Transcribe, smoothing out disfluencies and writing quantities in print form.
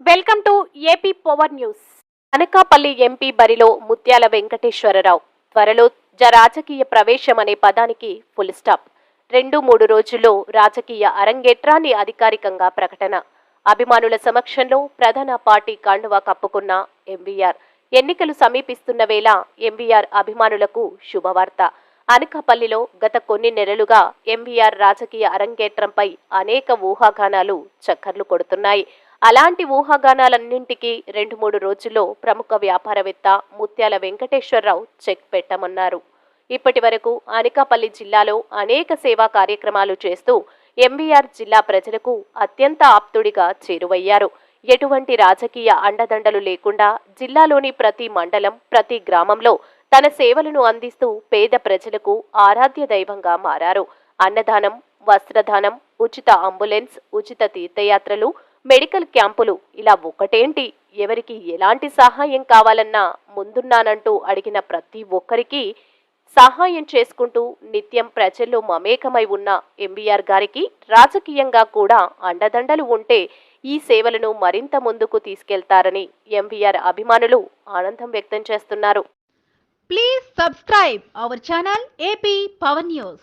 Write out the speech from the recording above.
Welcome to AP power news. Anakapalli MP బరిలో ముత్యాల వెంకటేశ్వరరావు త్వరలో రాజకీయ ప్రవేశం అనే పదానికి ఫుల్ స్టాప్. 2-3 రోజుల్లో రాజకీయ అరంగేట్రాన్ని అధికారికంగా ప్రకటన. అభిమానుల సమక్షంలో ప్రధాన పార్టీ కండువా కప్పుకున్న ఎంవీఆర్. ఎన్నికలు సమీపిస్తున్న వేళ ఎంవీఆర్ అభిమానులకు శుభవార్త. అనకాపల్లిలో గత కొన్ని నెలలుగా ఎంవీఆర్ రాజకీయ అరంగేట్రంపై అనేక ఊహాగానాలు చక్కర్లు కొడుతున్నాయి. అలాంటి ఊహాగానాలన్నింటికీ 2-3 రోజుల్లో ప్రముఖ వ్యాపారవేత్త ముత్యాల వెంకటేశ్వరరావు చెక్ పెట్టమన్నారు. ఇప్పటి వరకు అనకాపల్లి జిల్లాలో అనేక సేవా కార్యక్రమాలు చేస్తూ ఎంవీఆర్ జిల్లా ప్రజలకు అత్యంత ఆప్తుడిగా చేరువయ్యారు. ఎటువంటి రాజకీయ అండదండలు లేకుండా జిల్లాలోని ప్రతి మండలం, ప్రతి గ్రామంలో తన సేవలను అందిస్తూ పేద ప్రజలకు ఆరాధ్య దైవంగా మారారు. అన్నదానం, వస్త్రదానం, ఉచిత అంబులెన్స్, ఉచిత తీర్థయాత్రలు, మెడికల్ క్యాంపులు ఇలా ఒకటేంటి, ఎవరికి ఎలాంటి సహాయం కావాలన్నా ముందున్నానంటూ అడిగిన ప్రతి ఒక్కరికి సహాయం చేసుకుంటూ నిత్యం ప్రజల్లో మమేకమై ఉన్న ఎంవీఆర్ గారికి రాజకీయంగా కూడా అండదండలు ఉంటే ఈ సేవలను మరింత ముందుకు తీసుకెళ్తారని ఎంవీఆర్ అభిమానులు ఆనందం వ్యక్తం చేస్తున్నారు. Please subscribe our channel AP Power News.